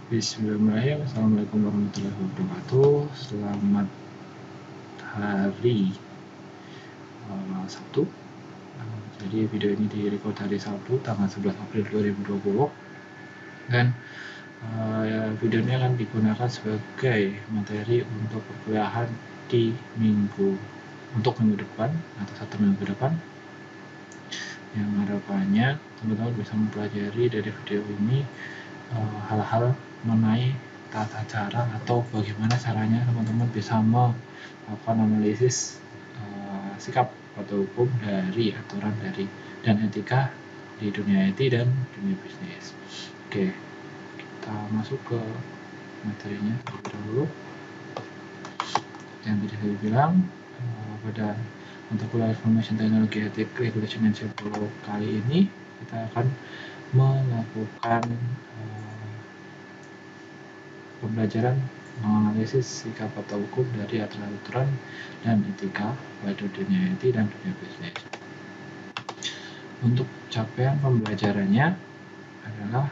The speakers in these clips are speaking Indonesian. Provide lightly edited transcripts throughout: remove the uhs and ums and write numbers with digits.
Bismillahirrahmanirrahim. Assalamualaikum warahmatullahi wabarakatuh. Selamat hari Sabtu. Jadi video ini direcord hari Sabtu tanggal 11 April 2020 dan video ini akan digunakan sebagai materi untuk perkuliahan di minggu depan atau 1 minggu ke depan, yang harapannya teman-teman bisa mempelajari dari video ini hal-hal mengenai tata cara atau bagaimana caranya teman-teman bisa melakukan analisis sikap atau hukum dari aturan dari dan etika di dunia IT dan dunia bisnis. Oke, kita masuk ke materinya terlebih dahulu. Yang tadi saya bilang pada mata kuliah Information Technology Ethics Regulation and Safety Law kali ini kita akan melakukan pembelajaran menganalisis sikap atau hukum dari aturan-aturan dan etika pada dunia IT dan dunia bisnis. Untuk capaian pembelajarannya adalah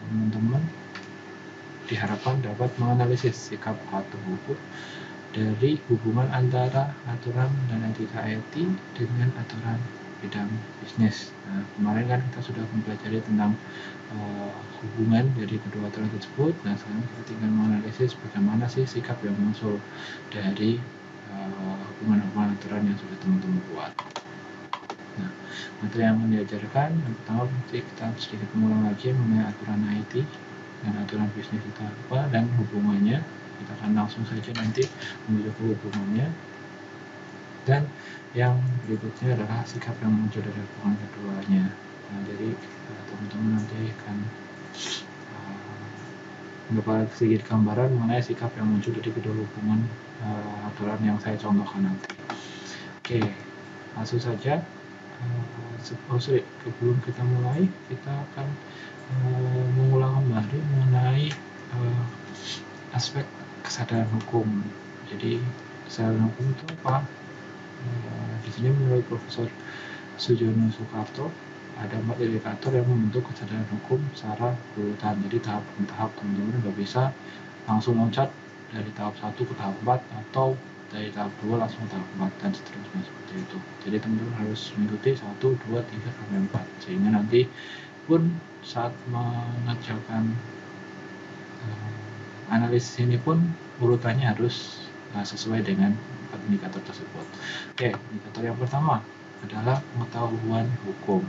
teman-teman diharapkan dapat menganalisis sikap atau hukum dari hubungan antara aturan dan etika IT dengan aturan bidang bisnis. Nah, kemarin kan kita sudah mempelajari tentang hubungan dari kedua aturan tersebut. Nah, sekarang kita tinggal menganalisis bagaimana sih sikap yang muncul dari hubungan-hubungan aturan yang sudah teman-teman buat. Nah, materi yang akan diajarkan yang pertama kita sedikit mengulang lagi mengenai aturan IT dan aturan bisnis itu apa dan hubungannya. Kita akan langsung saja nanti menuju ke hubungannya. Dan yang berikutnya adalah sikap yang muncul dari hubungan keduanya. Nah, jadi teman-teman nanti akan mendapat sedikit gambaran mengenai sikap yang muncul dari kedua hubungan aturan yang saya contohkan nanti. Oke, langsung saja. Sebelum kita mulai, kita akan mengulang kembali mengenai aspek kesadaran hukum. Jadi kesadaran hukum itu apa? Di sini menurut Profesor Sujono Soekarto ada 4 indikator yang membentuk kesadaran hukum secara berurutan. Jadi tahap demi tahap, teman-teman nggak bisa langsung loncat dari tahap 1 ke tahap 4 atau dari tahap 2 langsung tahap 4 dan seterusnya seperti itu. Jadi teman-teman harus mengikuti 1, 2, 3 sampai 4 sehingga nanti pun saat mengerjakan analisis ini pun urutannya harus sesuai dengan 4 indikator tersebut. Oke, indikator yang pertama adalah pengetahuan hukum.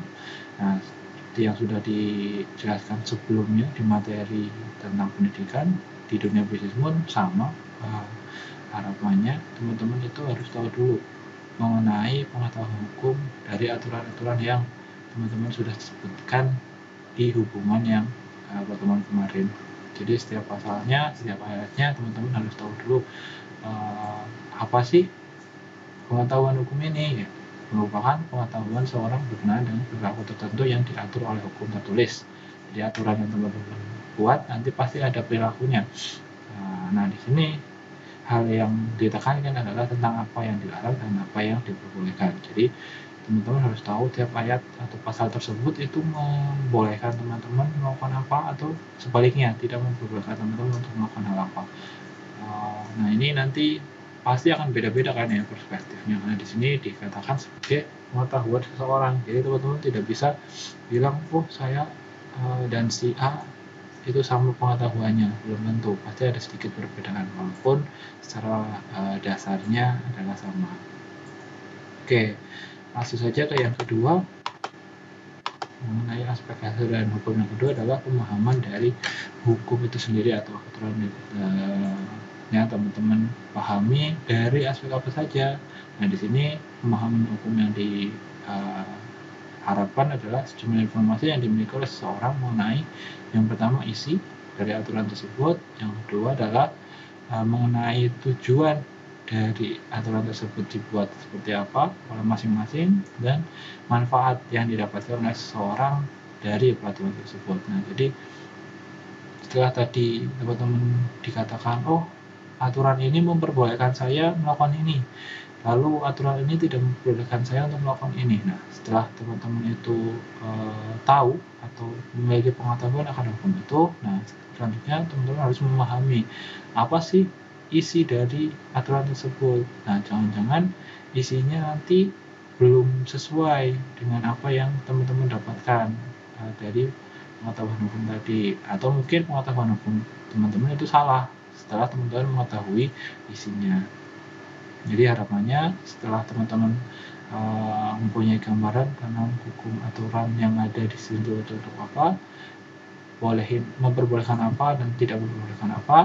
Nah, seperti yang sudah dijelaskan sebelumnya di materi tentang pendidikan di dunia bisnis pun sama. Harapannya teman-teman itu harus tahu dulu mengenai pengetahuan hukum dari aturan-aturan yang teman-teman sudah sebutkan di hubungan yang pertemuan kemarin. Jadi setiap pasalnya, setiap ayatnya teman-teman harus tahu dulu apa sih pengetahuan hukum ini. Merupakan pengetahuan seorang berkenaan dengan perilaku tertentu yang diatur oleh hukum tertulis. Jadi aturan yang teman-teman buat nanti pasti ada perilakunya. Nah, di sini hal yang ditekankan adalah tentang apa yang dilarang dan apa yang diperbolehkan. Jadi teman-teman harus tahu tiap ayat atau pasal tersebut itu membolehkan teman-teman melakukan apa atau sebaliknya tidak memperbolehkan teman-teman untuk melakukan hal apa. Nah, ini nanti pasti akan beda-beda kan ya perspektifnya, karena di sini dikatakan sebagai pengetahuan seseorang. Jadi teman-teman tidak bisa bilang saya dan si A itu sama pengetahuannya, belum tentu, pasti ada sedikit perbedaan walaupun secara dasarnya adalah sama. Oke, langsung saja ke yang kedua. Mengenai aspek kesadaran hukum yang kedua adalah pemahaman dari hukum itu sendiri atau aturan yang teman-teman pahami dari aspek apa saja. Nah, di sini pemahaman hukum yang diharapkan adalah sejumlah informasi yang dimiliki oleh seseorang mengenai yang pertama isi dari aturan tersebut, yang kedua adalah mengenai tujuan dari aturan tersebut dibuat seperti apa oleh masing-masing dan manfaat yang didapatkan oleh seseorang dari peraturan tersebut. Nah, jadi setelah tadi teman-teman dikatakan aturan ini memperbolehkan saya melakukan ini, lalu aturan ini tidak memperbolehkan saya untuk melakukan ini. Nah, setelah teman-teman itu tahu atau memiliki pengetahuan akan hukum itu, nah selanjutnya teman-teman harus memahami apa sih isi dari aturan tersebut. Nah, jangan-jangan isinya nanti belum sesuai dengan apa yang teman-teman dapatkan dari pengetahuan hukum tadi, atau mungkin pengetahuan hukum teman-teman itu salah setelah teman-teman mengetahui isinya. Jadi harapannya setelah teman-teman mempunyai gambaran tentang hukum aturan yang ada di situ untuk apa, memperbolehkan apa dan tidak memperbolehkan apa.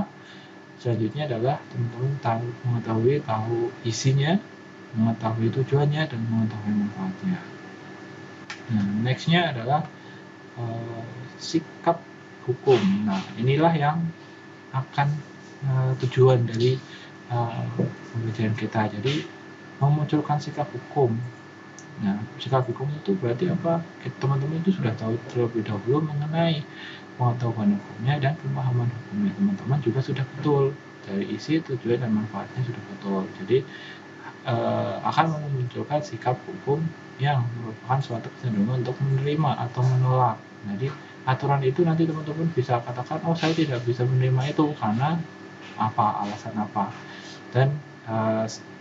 Selanjutnya adalah teman-teman tahu isinya, mengetahui tujuannya, dan mengetahui manfaatnya. Nah, nextnya adalah sikap hukum. Nah, inilah yang akan tujuan dari pembelajaran kita. Jadi memunculkan sikap hukum. Nah, sikap hukum itu berarti apa? Teman-teman itu sudah tahu terlebih dahulu mengenai pengetahuan hukumnya dan pemahaman hukumnya. Teman-teman juga sudah betul dari isi, tujuan, dan manfaatnya sudah betul. Jadi akan memunculkan sikap hukum yang merupakan suatu kecenderungan untuk menerima atau menolak. Jadi aturan itu nanti teman-teman bisa katakan, oh saya tidak bisa menerima itu karena apa, alasan apa. Dan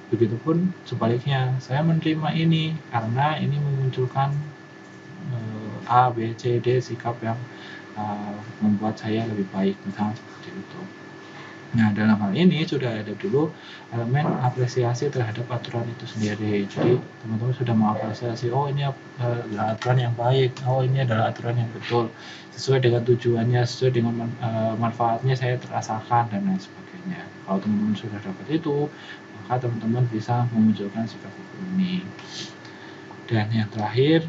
begitupun sebaliknya, saya menerima ini karena ini memunculkan A, B, C, D sikap yang membuat saya lebih baik, misalnya seperti itu. Nah, dalam hal ini sudah ada dulu elemen apresiasi terhadap aturan itu sendiri. Jadi teman-teman sudah mengapresiasi, oh ini adalah aturan yang baik, oh ini adalah aturan yang betul, sesuai dengan tujuannya, sesuai dengan manfaatnya saya terasakan, dan lain sebagainya. Kalau teman-teman sudah dapat itu, maka teman-teman bisa memunculkan sikap hukum ini. Dan yang terakhir,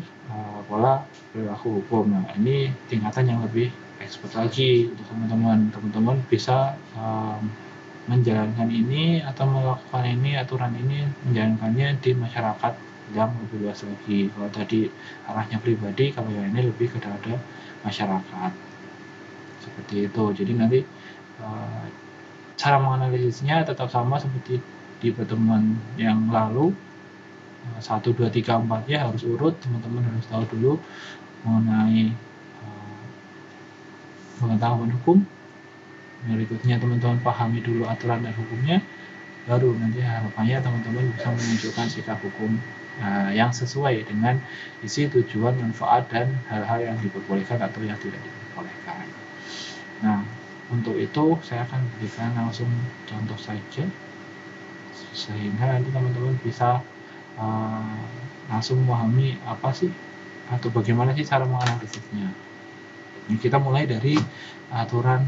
pola perilaku hukum. Nah, ini tingkatan yang lebih expert lagi untuk teman-teman. Teman-teman bisa menjalankan ini atau melakukan ini, aturan ini, menjalankannya di masyarakat yang lebih luas lagi. Kalau tadi arahnya pribadi, kalau yang ini lebih ke masyarakat. Seperti itu. Jadi nanti cara menganalisisnya tetap sama seperti di pertemuan yang lalu. 1, 2, 3, 4-nya harus urut. Teman-teman harus tahu dulu mengenai pengetahuan hukum. Berikutnya teman-teman pahami dulu aturan dan hukumnya, baru nanti harapannya teman-teman bisa memunculkan sikap hukum yang sesuai dengan isi, tujuan, manfaat, dan hal-hal yang diperbolehkan atau yang tidak diperbolehkan. Nah, untuk itu saya akan berikan langsung contoh saja sehingga nanti teman-teman bisa langsung memahami apa sih atau bagaimana sih cara menganalisisnya. Ini kita mulai dari aturan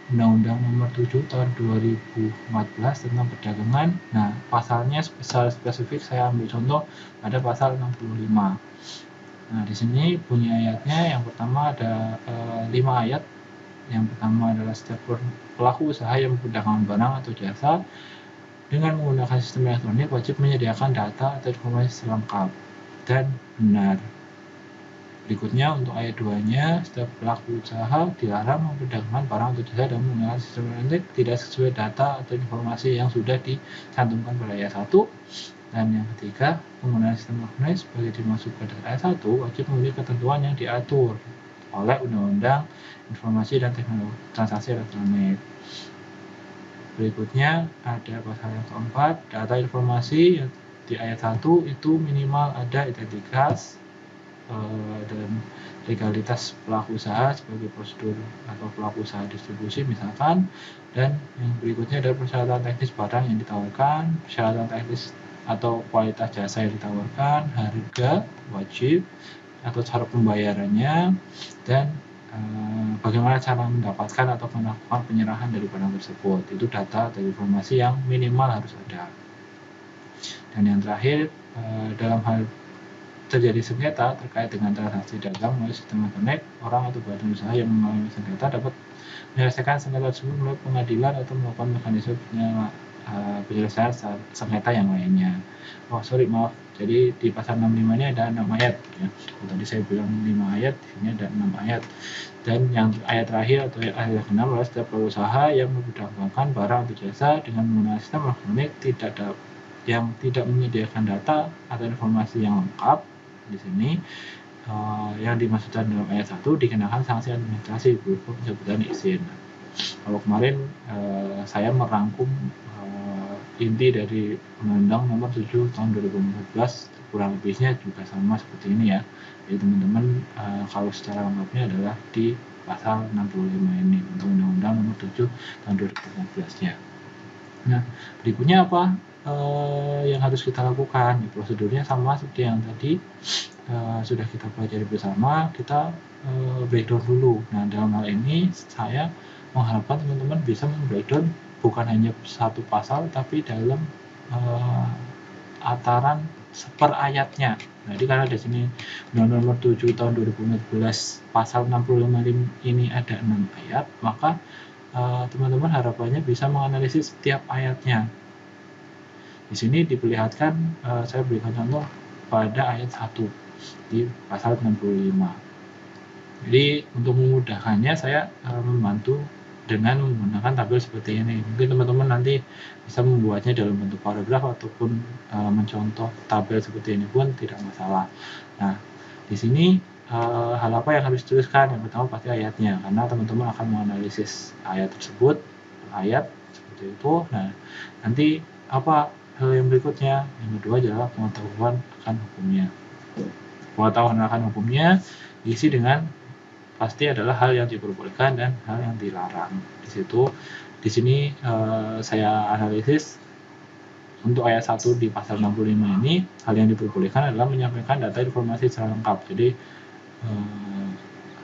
Undang-Undang Nomor 7 Tahun 2014 tentang perdagangan. Nah, pasalnya secara spesifik saya ambil contoh ada pasal 65. Nah, di sini bunyi ayatnya yang pertama ada 5 ayat. Yang pertama adalah setiap pelaku usaha yang memperdagangkan barang atau jasa dengan menggunakan sistem elektronik wajib menyediakan data atau informasi lengkap dan benar. Berikutnya untuk ayat 2-nya, setiap pelaku usaha dilarang memperdagangkan barang atau jasa dan menggunakan sistem elektronik tidak sesuai data atau informasi yang sudah dicantumkan pada ayat 1. Dan yang ketiga, penggunaan sistem elektronik sebagai dimaksud pada ayat 1 wajib memenuhi ketentuan yang diatur oleh Undang-Undang Informasi dan Teknologi Transaksi Elektronik. Berikutnya ada pasal yang keempat, data informasi yang di ayat 1 itu minimal ada identitas dan legalitas pelaku usaha sebagai prosedur atau pelaku usaha distribusi misalkan. Dan yang berikutnya adalah persyaratan teknis barang yang ditawarkan, persyaratan teknis atau kualitas jasa yang ditawarkan, harga wajib atau cara pembayarannya, dan bagaimana cara mendapatkan atau melakukan penyerahan dari barang tersebut. Itu data atau informasi yang minimal harus ada. Dan yang terakhir, dalam hal terjadi sengketa terkait dengan transaksi dagang melalui sistem internet, orang atau badan usaha yang mengalami sengketa dapat menyelesaikan sengketa tersebut melalui pengadilan atau melakukan mekanisme penyelesaian sengketa yang lainnya. Maaf. Jadi di pasal 65 ini ada 6 ayat ya. Tadi saya bilang 5 ayat, di sini ada 6 ayat. Dan yang ayat terakhir atau ayat ke-6 adalah setiap pengusaha yang memperdagangkan barang atau jasa dengan menggunakan sistem elektronik yang tidak menyediakan data atau informasi yang lengkap di sini yang dimaksudkan dalam ayat 1 dikenakan sanksi administrasi berupa pencabutan izin. Kalau kemarin saya merangkum inti dari Undang-Undang Nomor 7 Tahun 2014, kurang lebihnya juga sama seperti ini ya. Jadi teman-teman kalau secara lengkapnya adalah di pasal 65 ini untuk Undang-Undang Nomor 7 Tahun 2014-nya. Nah, berikutnya apa yang harus kita lakukan? Prosedurnya sama seperti yang tadi sudah kita pelajari bersama. Kita breakdown dulu. Nah, dalam hal ini saya mengharapkan teman-teman bisa membreakdown bukan hanya satu pasal tapi dalam ataran per ayatnya. Jadi karena di sini Undang-Undang Nomor 7 Tahun 2014 pasal 65 ini ada 6 ayat, maka teman-teman harapannya bisa menganalisis setiap ayatnya. Di sini diperlihatkan, saya berikan contoh pada ayat 1 di pasal 65. Jadi untuk memudahkannya saya membantu dengan menggunakan tabel seperti ini. Mungkin teman-teman nanti bisa membuatnya dalam bentuk paragraf ataupun mencontoh tabel seperti ini pun tidak masalah. Nah, di sini hal apa yang harus dituliskan? Yang pertama pasti ayatnya, karena teman-teman akan menganalisis ayat tersebut, ayat seperti itu. Nah, nanti apa hal yang berikutnya? Yang kedua adalah pengetahuan akan hukumnya. Pengetahuan akan hukumnya diisi dengan pasti adalah hal yang diperbolehkan dan hal yang dilarang. Di sini saya analisis untuk ayat 1 di pasal 65 ini, hal yang diperbolehkan adalah menyampaikan data informasi secara lengkap. Jadi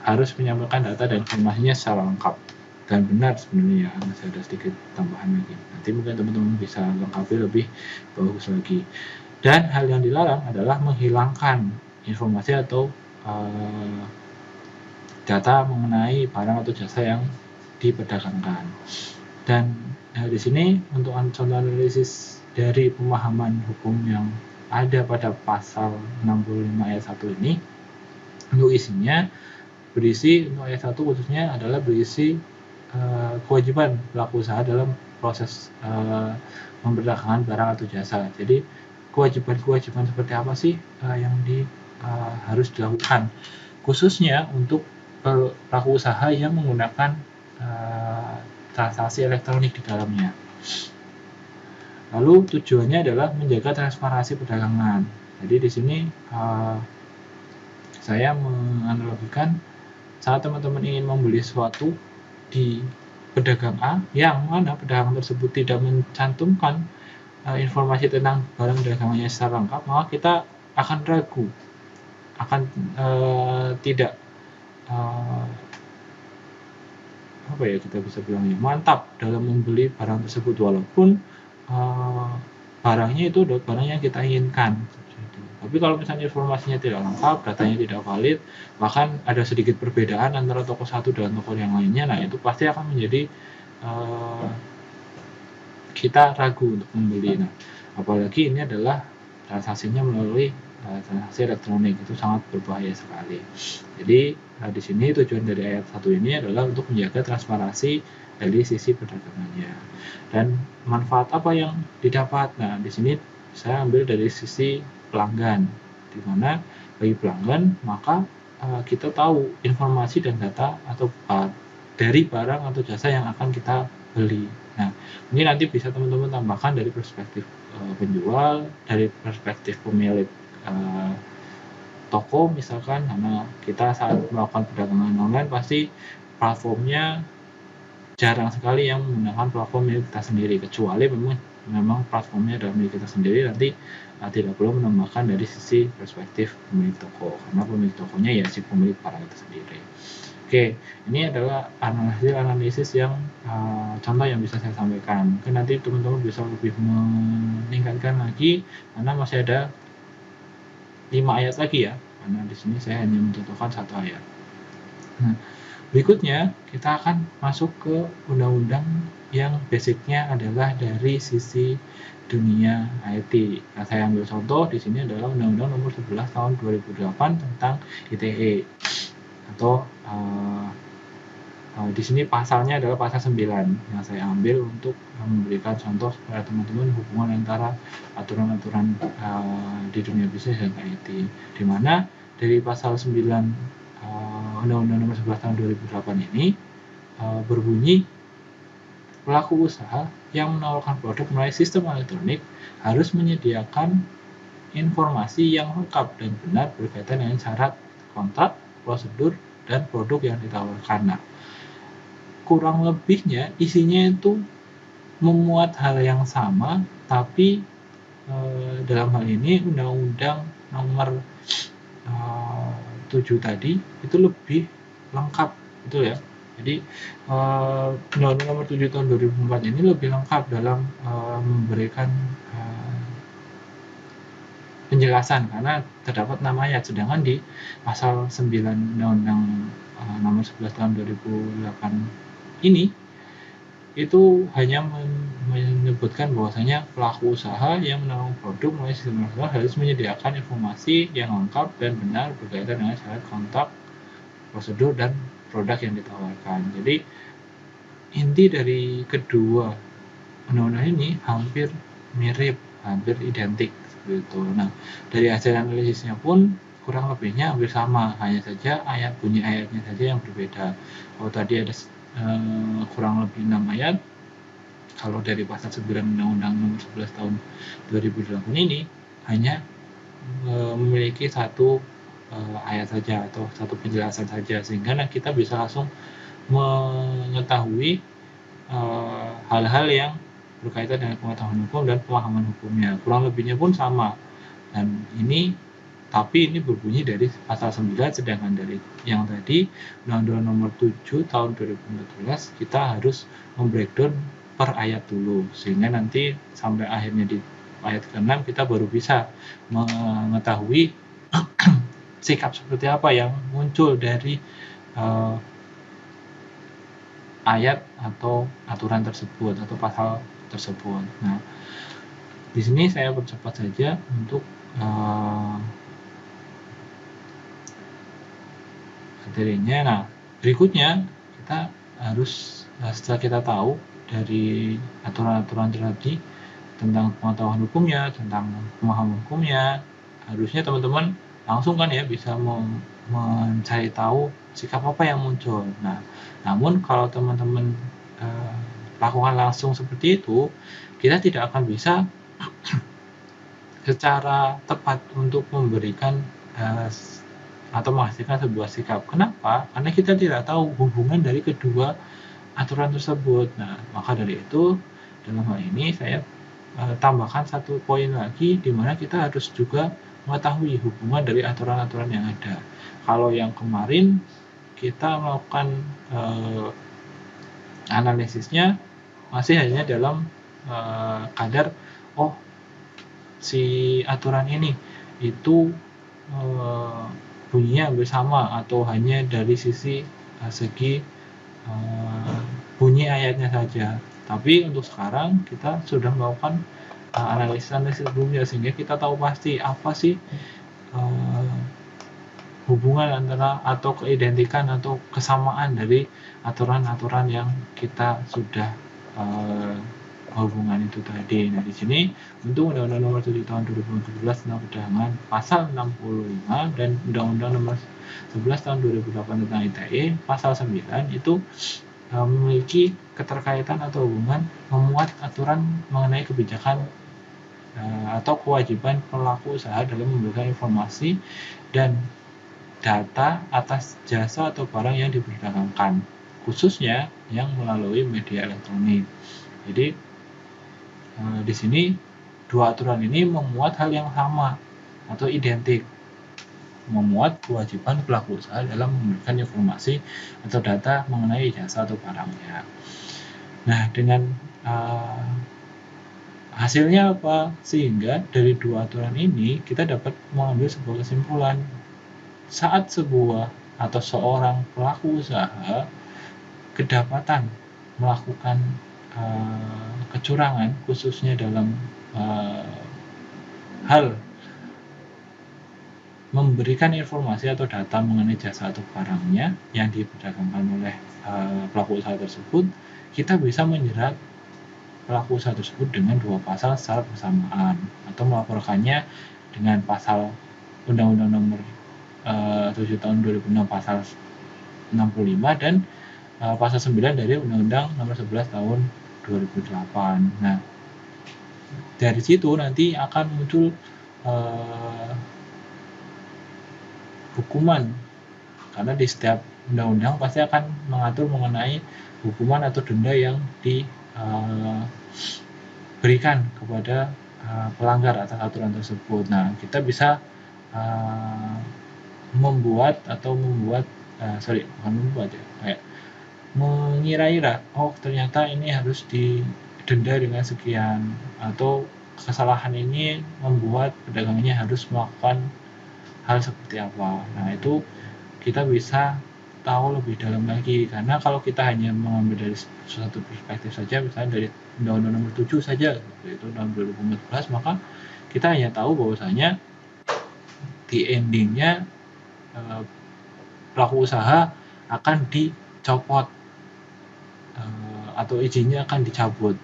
harus menyampaikan data dan informasinya secara lengkap dan benar sebenarnya ya. Masih ada sedikit tambahan lagi. Nanti mungkin teman-teman bisa lengkapi lebih bagus lagi. Dan hal yang dilarang adalah menghilangkan informasi atau data mengenai barang atau jasa yang diperdagangkan. Dan di sini untuk contoh analisis dari pemahaman hukum yang ada pada pasal 65 ayat 1 ini, untuk isinya berisi, untuk ayat 1 khususnya adalah berisi kewajiban pelaku usaha dalam proses memperdagangkan barang atau jasa. Jadi kewajiban-kewajiban seperti apa sih yang harus dilakukan, khususnya untuk pelaku usaha yang menggunakan transaksi elektronik di dalamnya. Lalu tujuannya adalah menjaga transparansi perdagangan. Jadi di sini saya menganalogikan saat teman-teman ingin membeli sesuatu di pedagang A, yang mana pedagang tersebut tidak mencantumkan informasi tentang barang dagangannya secara lengkap, maka kita akan ragu, akan tidak kita bisa bilangnya mantap dalam membeli barang tersebut, walaupun barangnya itu adalah barang yang kita inginkan. Tapi kalau misalnya informasinya tidak lengkap, datanya tidak valid, bahkan ada sedikit perbedaan antara toko satu dan toko yang lainnya, nah itu pasti akan menjadi kita ragu untuk membeli. Nah, apalagi ini adalah transaksinya melalui transaksi elektronik, itu sangat berbahaya sekali. Jadi di sini tujuan dari ayat 1 ini adalah untuk menjaga transparansi dari sisi perdagangannya. Dan manfaat apa yang didapat? Nah, di sini saya ambil dari sisi pelanggan, di mana bagi pelanggan maka kita tahu informasi dan data atau dari barang atau jasa yang akan kita beli. Nah, ini nanti bisa teman-teman tambahkan dari perspektif penjual, dari perspektif pemilik toko misalkan, karena kita saat melakukan perdagangan online pasti platformnya jarang sekali yang menggunakan platform milik kita sendiri, kecuali memang platformnya adalah milik kita sendiri. Nanti tidak perlu menambahkan dari sisi perspektif pemilik toko, karena pemilik tokonya ya si pemilik barang itu sendiri. Oke, ini adalah analisis yang contoh yang bisa saya sampaikan. Mungkin nanti teman-teman bisa lebih meningkatkan lagi, karena masih ada 5 ayat lagi ya, karena di sini saya hanya mencontohkan 1 ayat. Nah, berikutnya kita akan masuk ke undang-undang yang basicnya adalah dari sisi dunia IT. Nah, saya ambil contoh di sini adalah Undang-Undang Nomor 11 Tahun 2008 tentang ITE, atau di sini pasalnya adalah pasal 9 yang saya ambil untuk memberikan contoh kepada teman-teman hubungan antara aturan-aturan di dunia bisnis dan IT, di mana dari pasal 9 Undang-Undang Nomor 11 Tahun 2008 ini berbunyi pelaku usaha yang menawarkan produk melalui sistem elektronik harus menyediakan informasi yang lengkap dan benar berkaitan dengan syarat kontrak, prosedur, dan produk yang ditawarkan. Nah, kurang lebihnya isinya itu memuat hal yang sama, tapi dalam hal ini Undang-Undang Nomor 7 tadi itu lebih lengkap, gitu ya. Jadi Undang-Undang Nomor 7 Tahun 2004 ini lebih lengkap dalam memberikan penjelasan karena terdapat 6 ayat, sedangkan di pasal 9 Undang-Undang Nomor 11 Tahun 2008 ini itu hanya menyebutkan bahwasanya pelaku usaha yang menawarkan produk melalui sistem elektronik harus menyediakan informasi yang lengkap dan benar berkaitan dengan syarat kontrak, prosedur, dan produk yang ditawarkan. Jadi inti dari kedua undang-undang ini hampir mirip, hampir identik seperti itu. Nah, dari hasil analisisnya pun kurang lebihnya hampir sama, hanya saja bunyi ayatnya saja yang berbeda. Kalau tadi ada kurang lebih 6 ayat, kalau dari pasal 9 Undang-Undang Nomor 11 Tahun 2008 ini hanya memiliki satu ayat saja atau satu penjelasan saja, sehingga kita bisa langsung mengetahui hal-hal yang berkaitan dengan pengetahuan hukum dan pemahaman hukumnya. Kurang lebihnya pun sama, dan tapi ini berbunyi dari pasal 9, sedangkan dari yang tadi Undang-Undang Nomor 7 Tahun 2014 kita harus membreakdown per ayat dulu, sehingga nanti sampai akhirnya di ayat ke-6 kita baru bisa mengetahui sikap seperti apa yang muncul dari ayat atau aturan tersebut atau pasal tersebut. Nah, di sini saya percepat saja untuk materinya. Nah, berikutnya kita harus, setelah kita tahu dari aturan-aturan tadi tentang pengetahuan hukumnya, tentang pemahaman hukumnya, harusnya teman-teman langsung kan ya bisa mencari tahu sikap apa yang muncul. Nah, namun kalau teman-teman lakukan langsung seperti itu, kita tidak akan bisa secara tepat untuk memberikan atau menghasilkan sebuah sikap. Kenapa? Karena kita tidak tahu hubungan dari kedua aturan tersebut. Nah, maka dari itu dalam hal ini saya tambahkan satu poin lagi, di mana kita harus juga mengetahui hubungan dari aturan-aturan yang ada. Kalau yang kemarin kita melakukan analisisnya masih hanya dalam kadar si aturan ini itu bunyinya hampir sama atau hanya dari segi bunyi ayatnya saja. Tapi untuk sekarang kita sudah melakukan analisis sebelumnya, sehingga kita tahu pasti apa sih hubungan antara atau keidentikan atau kesamaan dari aturan-aturan yang kita sudah hubungan itu tadi. Nah, di sini untuk Undang-Undang Nomor 7 Tahun 2017 tentang perdagangan pasal 65 dan Undang-Undang Nomor 11 Tahun 2008 tentang ITE pasal 9 itu memiliki keterkaitan atau hubungan memuat aturan mengenai kebijakan atau kewajiban pelaku usaha dalam memberikan informasi dan data atas jasa atau barang yang diperdagangkan, khususnya yang melalui media elektronik. Jadi di sini dua aturan ini memuat hal yang sama atau identik, memuat kewajiban pelaku usaha dalam memberikan informasi atau data mengenai jasa atau barangnya. Nah, dengan hasilnya apa? Sehingga dari dua aturan ini kita dapat mengambil sebuah kesimpulan. Saat sebuah atau seorang pelaku usaha kedapatan melakukan kecurangan, khususnya dalam hal memberikan informasi atau data mengenai jasa atau barangnya yang diperdagangkan oleh pelaku usaha tersebut, kita bisa menjerat pelaku usaha tersebut dengan 2 pasal secara bersamaan, atau melaporkannya dengan pasal Undang-Undang Nomor 7 Tahun 2006 pasal 65 dan pasal 9 dari Undang-Undang Nomor 11 Tahun 2008. Nah, dari situ nanti akan muncul hukuman, karena di setiap undang-undang pasti akan mengatur mengenai hukuman atau denda yang diberikan kepada pelanggar atas aturan tersebut. Nah, kita bisa mengira-ira, oh ternyata ini harus didenda dengan sekian, atau kesalahan ini membuat pedagangnya harus melakukan hal seperti apa. Nah, itu kita bisa tahu lebih dalam lagi, karena kalau kita hanya mengambil dari suatu perspektif saja, misalnya dari Undang-Undang Nomor 7 saja, yaitu tahun 2014, maka kita hanya tahu bahwasanya di endingnya pelaku usaha akan dicopot atau izinnya akan dicabut.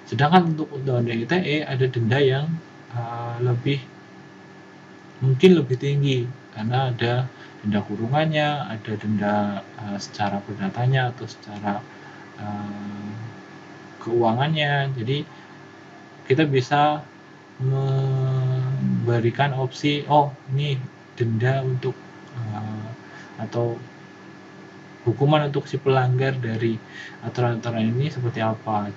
Sedangkan untuk Undang-Undang ITE ada denda yang mungkin lebih tinggi, karena ada denda kurungannya, ada denda secara perdatanya atau secara keuangannya. Jadi kita bisa memberikan opsi, oh ini denda untuk atau hukuman untuk si pelanggar dari aturan-aturan ini seperti apa.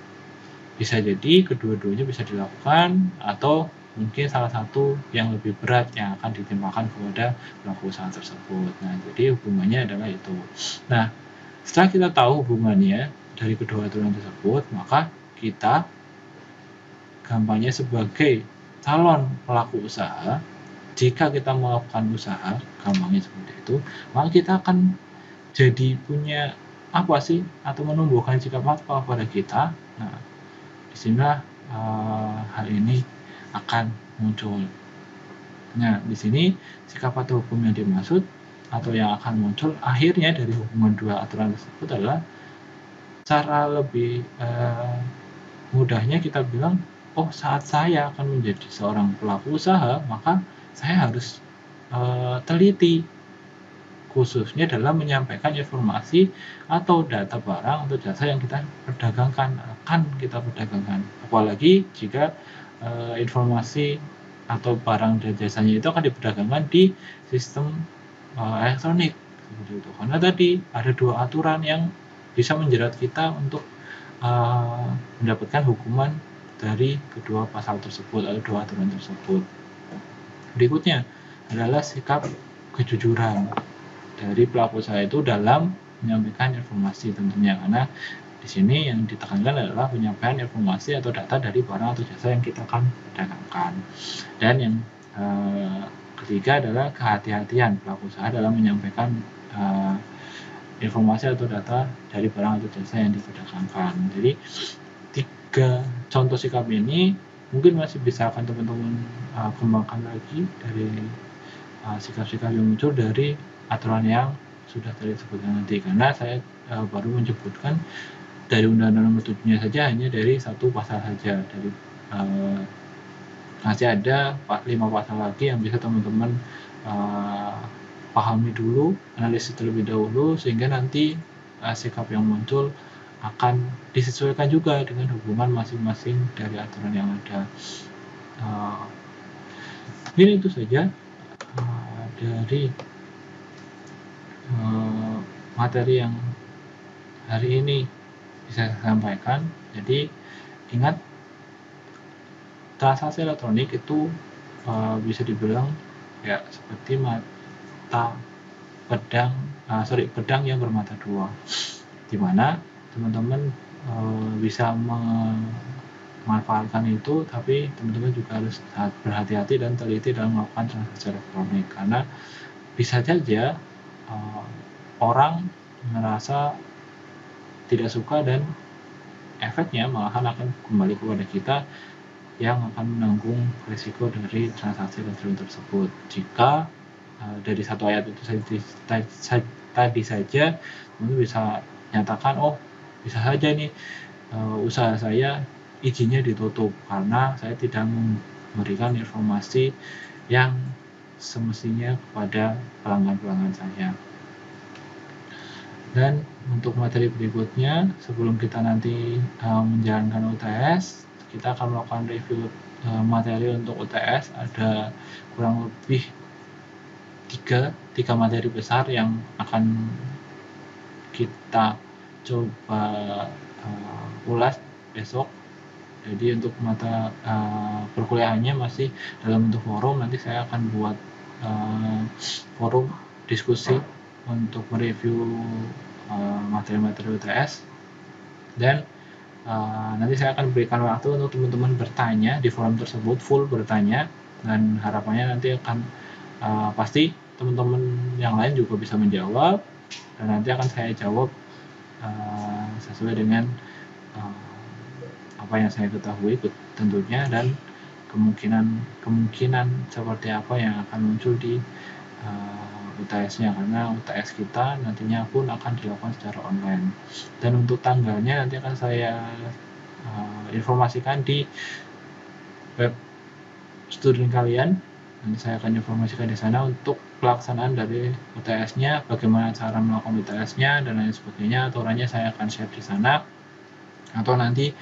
Bisa jadi kedua-duanya bisa dilakukan, atau mungkin salah satu yang lebih berat yang akan ditimpakan kepada pelaku usaha tersebut. Nah, jadi hukumannya adalah itu. Nah, setelah kita tahu hubungannya dari kedua aturan tersebut, maka kita gampangnya sebagai calon pelaku usaha, jika kita melakukan usaha, gampangnya seperti itu, maka kita akan jadi punya apa sih, atau menumbuhkan sikap apa pada kita. Nah, disinilah hal ini akan muncul. Nah, di sini sikap atau hukum yang dimaksud atau yang akan muncul akhirnya dari hubungan dua aturan tersebut adalah cara lebih mudahnya kita bilang, oh saat saya akan menjadi seorang pelaku usaha, maka saya harus teliti, khususnya dalam menyampaikan informasi atau data barang atau jasa yang kita perdagangkan, apalagi jika informasi atau barang dan jasanya itu akan diperdagangkan di sistem elektronik seperti itu. Karena tadi ada dua aturan yang bisa menjerat kita untuk mendapatkan hukuman dari kedua pasal tersebut atau dua aturan tersebut. Berikutnya adalah sikap kejujuran dari pelaku usaha itu dalam menyampaikan informasi tentunya, karena di sini yang ditekankan adalah penyampaian informasi atau data dari barang atau jasa yang kita akan dagangkan. Dan yang ketiga adalah kehati-hatian pelaku usaha dalam menyampaikan informasi atau data dari barang atau jasa yang diperdagangkan. Jadi 3 contoh sikap ini mungkin masih bisa akan teman-teman kembangkan lagi dari sikap-sikap yang muncul dari aturan yang sudah tadi disebutkan nanti, karena saya baru menyebutkan dari Undang-Undang Nomor 7-nya saja hanya dari satu pasal saja, dari masih ada 5 pasal lagi yang bisa teman-teman pahami dulu, analisis terlebih dahulu, sehingga nanti sikap yang muncul akan disesuaikan juga dengan hubungan masing-masing dari aturan yang ada. Ini itu saja dari materi yang hari ini bisa saya sampaikan. Jadi ingat, transaksi elektronik itu bisa dibilang ya seperti pedang yang bermata dua, dimana teman-teman bisa memanfaatkan itu, tapi teman-teman juga harus berhati-hati dan teliti dalam melakukan transaksi elektronik, karena bisa saja orang merasa tidak suka dan efeknya malahan akan kembali kepada kita yang akan menanggung risiko dari transaksi elektronik tersebut. Jika dari satu ayat itu tadi saja teman bisa nyatakan, oh bisa saja nih usaha saya izinnya ditutup karena saya tidak memberikan informasi yang semestinya kepada pelanggan-pelanggan saya. Dan untuk materi berikutnya, sebelum kita nanti menjalankan UTS, kita akan melakukan review materi untuk UTS. Ada kurang lebih tiga materi besar yang akan kita coba ulas besok. Jadi untuk mata perkuliahannya masih dalam bentuk forum. Nanti saya akan buat forum diskusi untuk mereview materi-materi UTS, dan nanti saya akan berikan waktu untuk teman-teman bertanya di forum tersebut, full bertanya, dan harapannya nanti akan pasti teman-teman yang lain juga bisa menjawab, dan nanti akan saya jawab sesuai dengan apa yang saya ketahui tentunya, dan kemungkinan seperti apa yang akan muncul di UTS-nya, karena UTS kita nantinya pun akan dilakukan secara online. Dan untuk tanggalnya nanti akan saya informasikan di web student kalian. Nanti saya akan informasikan di sana untuk pelaksanaan dari UTS-nya, bagaimana cara melakukan UTS-nya dan lain sebagainya. Aturannya saya akan share di sana, atau nanti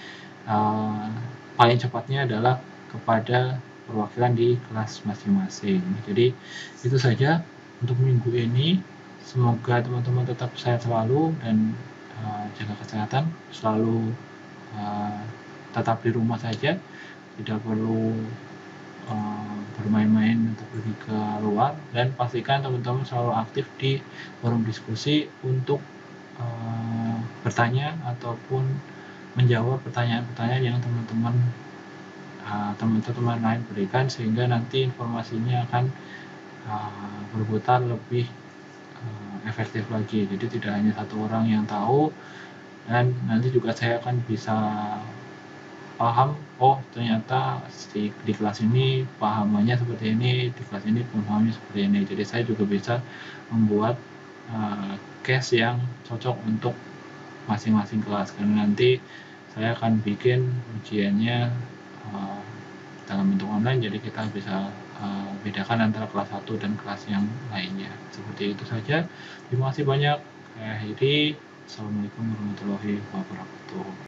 paling cepatnya adalah kepada perwakilan di kelas masing-masing. Jadi itu saja untuk minggu ini. Semoga teman-teman tetap sehat selalu dan jaga kesehatan, selalu tetap di rumah saja, tidak perlu bermain-main atau pergi ke luar, dan pastikan teman-teman selalu aktif di forum diskusi untuk bertanya ataupun menjawab pertanyaan-pertanyaan yang teman-teman lain berikan, sehingga nanti informasinya akan berputar lebih efektif lagi. Jadi tidak hanya satu orang yang tahu, dan nanti juga saya akan bisa paham, oh ternyata di kelas ini pahamannya seperti ini, di kelas ini pemahamannya seperti ini. Jadi saya juga bisa membuat case yang cocok untuk masing-masing kelas, karena nanti saya akan bikin ujiannya dalam bentuk online, jadi kita bisa bedakan antara kelas 1 dan kelas yang lainnya. Seperti itu saja. Terima kasih banyak. Saya akhiri. Assalamualaikum warahmatullahi wabarakatuh.